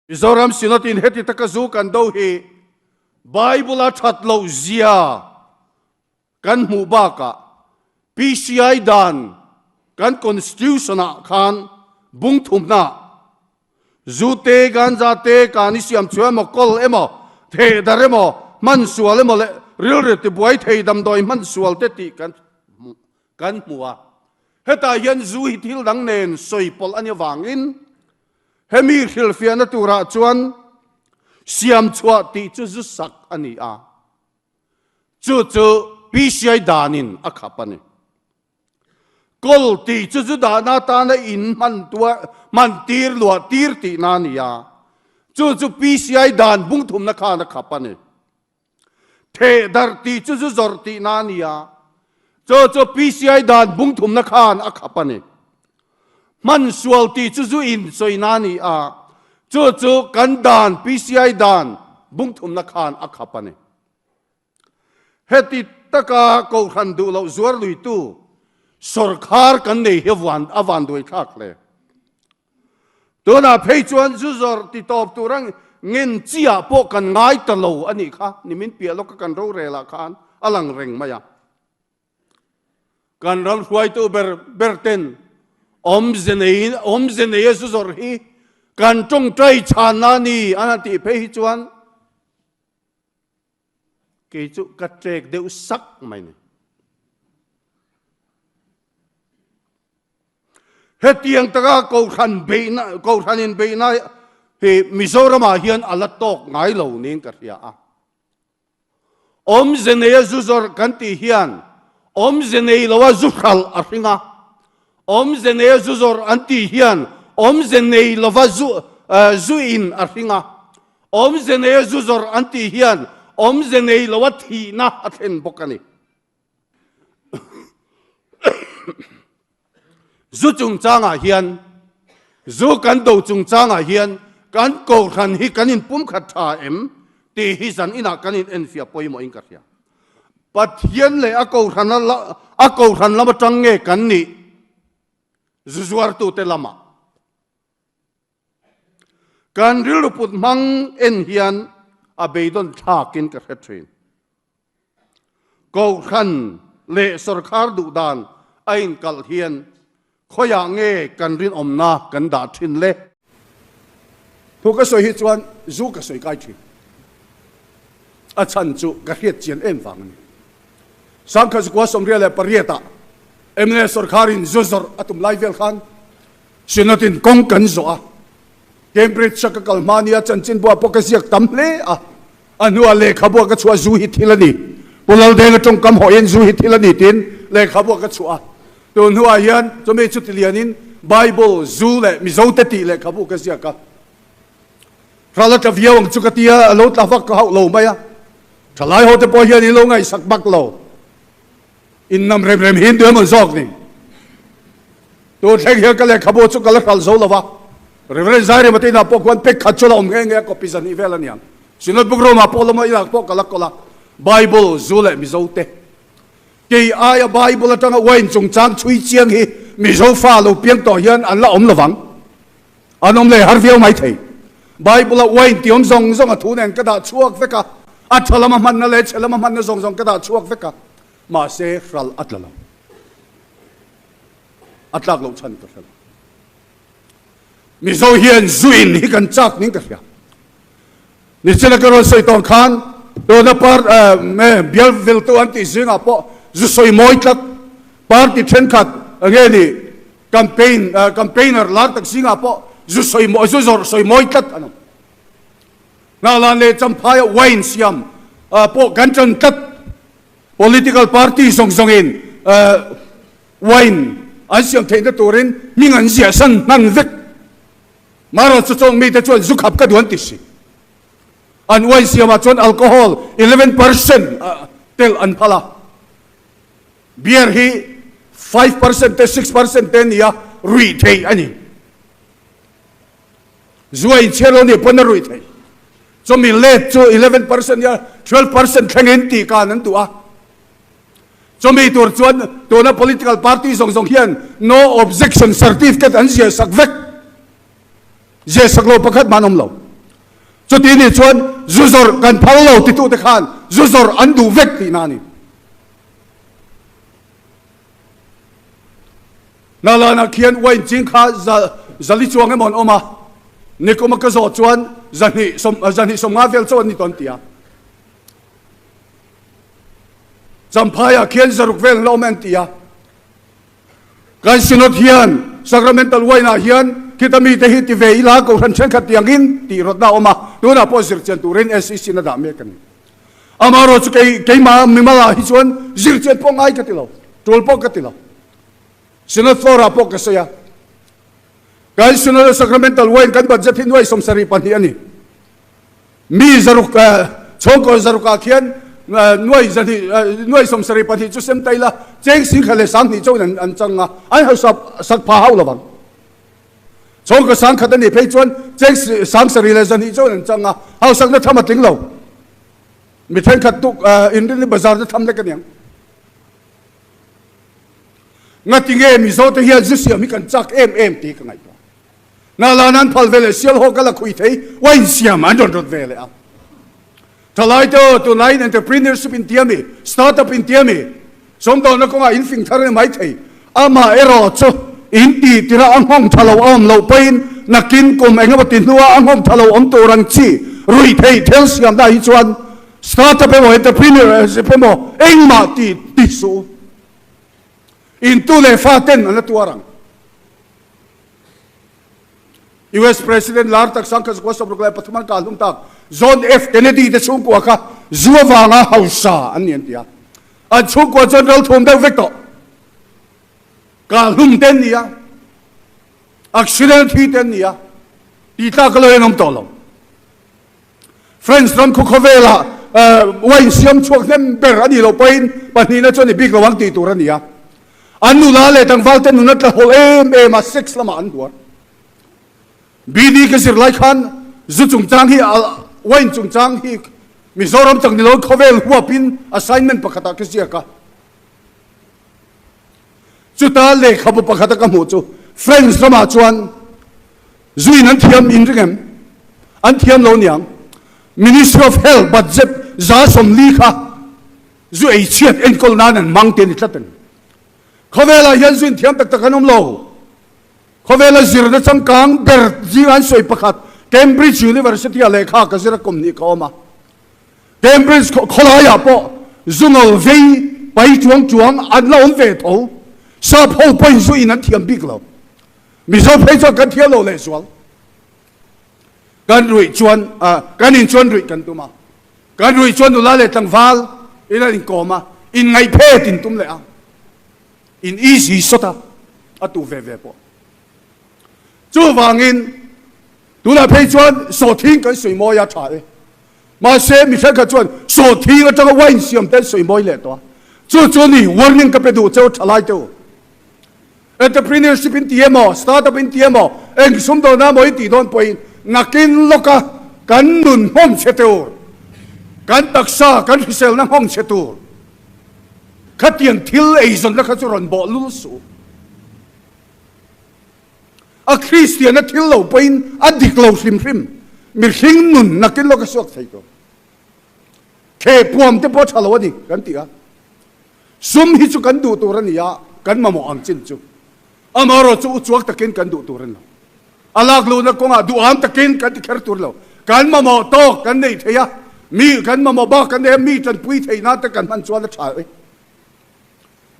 Mizoram sinatin heti takazu kan do hi Bible a that lo zia kan mu ba ka PCI dan kan constitution a khan bung thum na zute gan zate kan siam chua mo kol emo the dare mo man sual emo le ril re ti buai thei dam doi man sual te ti kan muwa heta yan zu hi thil dang nen soi pol ania wangin hemi thil fiana tura chuan siam chua ti chu zu sak ani a chu PCI danin akhapani kol ti chu zu da na ta na in man tua man tir lua tir ti na ni ya chu PCI dan bung thum na kha na khapani the dar ti chu zu zor ti na ni ya chu PCI dan bung thum na kha na khapani man sual ti chu zu in soi na ni a chu kan dan PCI dan bung thum na khan akhapani heti taka ko khan du lo zuar lui tu sarkar kan nei hewan awan doi khak le to na phei chuan zu zor ti top turang ngin chia po kan ngai ta lo ani kha nimin pia lo ka kan ro re la khan alang reng maya kan ral huai tu berten om zenei zu zor hi kan trong trai chana ni anati phei chuan ke chu ka trek deu sak mai ni hetiang taka ko khan in beina he Mizoram a hian alatok ngai lo ning ka ria a om zenei zu zor kan ti hian om zenei lawa zu khal a ringa om zenei zu zor anti hian om zenei lawa zu in a ringa om zenei zu zor anti hian om zenei lawa thi na a then bokani zu chung changa hian zu kan do chung changa hian kan ko khan hi kanin pum khat tha em ti hi san ina kanin enfia poimo in ka ria pathian le a ko khan lama tang nge kan ni zuzuar tu te lama kan ril put mang en hian a beidon thakin ka hetrin ko khan le sarkar du dan ain kal hian khoya nge kan rin omna kan da thin le thu ka soi hi chuan zu ka soi kai thi a chan chu ka hiat chian em wang ni sang kha kwa somria le parieta emne sarkarin zuzor atum laivel khan sinatin kong kan zo a Cambridge ka kalmania chanchin bua pokasiak tamle a anua le khabua ka chua zu hi thilani pulal de na tong kam hoyen zu hi thilani tin le khabua ka chua to nuwa yan to me chutilianin Bible zu le mizote ti le khabu ka siaka rala ta viawang chukatia alo ta vak ka lo maya thalai ho te po hian ni lo ngai sak bak lo in nam rem hin de mo zok ni to thek hian ka le khabu chu ka la khal zo lawa reverend zaire mate na po kwan pek khachola om nge ko pisan ni velanian sinot bugro ma po lo ma ila po kala kola Bible zu le mizote ke aya Bible atanga wain chung chang chui chiang hi mi zo fa lo piang to hian an la om lawang anom le har viau mai thei Bible wain ti om zong zong a thu nen ka da chuak veka athalama man na le chelama man na zong ka da chuak veka ma se ral atlala atlak lo chan ka sel mi zo hian zuin hi kan chak ning ka ria ni chela ka ro soi tong khan do na par me bial vil to anti zinga po zu soi moitlat party then khat nge ni campaigner lar tak singa po zu zor soi moitlat ano na la le champhaya wine siam po ganchan tat political party song in wine asiam thein turin mingan sia san nan vek maro chu chong mi te chuan zu khap ka duan ti si an wine siam a chuan alcohol 11% tel an phala beer hi 5% te 6% ten ya rui thei ani zuai chelo ni pon rui thei so mi let chu 11% ya 12% thangin ti ka nan tu a so mi tur chuan to na political party song hian no objection certificate an sia sak vek je saklo pakhat manom lo cho tí này chuan zuzor kan phao lâu thì tu te khan zuzor an du vek ti na ni na la na khian wain ching kha zali chuang emon oma ni ko ma ka zo chuan zani som nga vel chuan ni ton tia Zampaya khian zaruk vel lo men tia kan sinot hian sacramental waina hian kita mi te hi ti ve ila ko ran chen khat tiang in ti rot na oma tu na po zir chen tu ren SEC na da me kan amaro chu ke ma mi mala hi chuan zir chen pong ai ka ti lo tol po ka ti lo sinot fora po ka saya kan sinot sacramental wain kan budget hin wai som sari pan hi ani mi zaruk chong ko zaruka khian nuôi som sari pan hi chu sem tai la cheng sing khale sang ni chon an changa ai ha sak pha hau la bang chong ko sang khatan ni phei chuan cheng sang sari la zan hi chon an changa hau sak na thama ting lo mi then khat tu in ri bazar da tham le kan yang ngati nge mi zo te hian zu sia mi kan chak em ti ka ngai to na la nan phal vele sial ho kala khui thei wain siam an ron rot vele a thalai to line entrepreneurship in tiami startup in tiami som do na ko nga in fing thar mai thei ama ero cho in ti tira ang hong thalo om lo pain nakin kum enga tin nuwa ang hong thalo om to rang chi rui thei thel siam da hi chuan startup e entrepreneurship mo engma ti su in tu le fa ten na tuarang US President lar tak sangkas ko sobrang klay patuman kalum tak John F Kennedy de chung ko ka zuwa nga hausa an yan tia an chung ko general thom da vector kalum ten nia accident hi ten nia ita kalo enom tolo friends ram ko khovela wain siam chuak nem ber ani lo pain pani na choni big lawang ti tur ania anu la le tang valten nu na ta hol em a sex lama an duar bidi ke sir lai khan zu chung chang hi wain chung chang hi mizoram chang ni lo khovel huapin assignment pakhata ke sia ka chuta le khabu pakhata ka mu chu friends rama chuan zui nan thiam in ringem an thiam lo niang Ministry of Health budget za som li kha zu ei chiat en kol nan an mang ten tlaten khovela hian zuin thiam tak tak anom lo khovela zir na chang kang ber jiwan soi pakhat Cambridge University a lekha ka zira kom ni koma Cambridge kholaya po zungol vei pai chuang an lawn ve tho sa pho point zu in an thiam big lo mi zo phei cho kan thiam lo le swal kan rui chuan kan in chuan rui kan tuma kan rui chuan du la le tang val ina in koma in ngai phe tin tum le a in easy sota atu ve po chu wangin tu la phei chuan so thing kan sui mo ya tha e ma se mi sa ka chuan so thing a tang wain siam ten sui moi le to chu ni warning ka pe du chau thalai to entrepreneurship in TMO startup in TMO eng sum do na moi ti don point nakin loka kan nun hom chetur kan taksa kan hisel na hom chetur khatiang thil ei zon la khachuron bo lu su a Christian a thil lo pain a dik lo hrim mir hing nun nakin loka sok thai to ke puam te po thalo ni kan ti a sum hi chu kan du tu ran ya kan ma mo ang chin chu amaro chu chuak takin kan du tu ran lo alag lo na ko nga du am takin kan ti kher tur lo kan ma mo to kan nei theya mi kan ma mo ba kan ne mi tan pui thei na ta kan man chuan la tha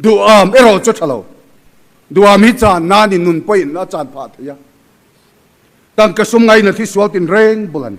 du am ero chu thalo du am hi chan na ni nun poin na chan pha theya tang ka sum ngai na thi swal tin reng bulan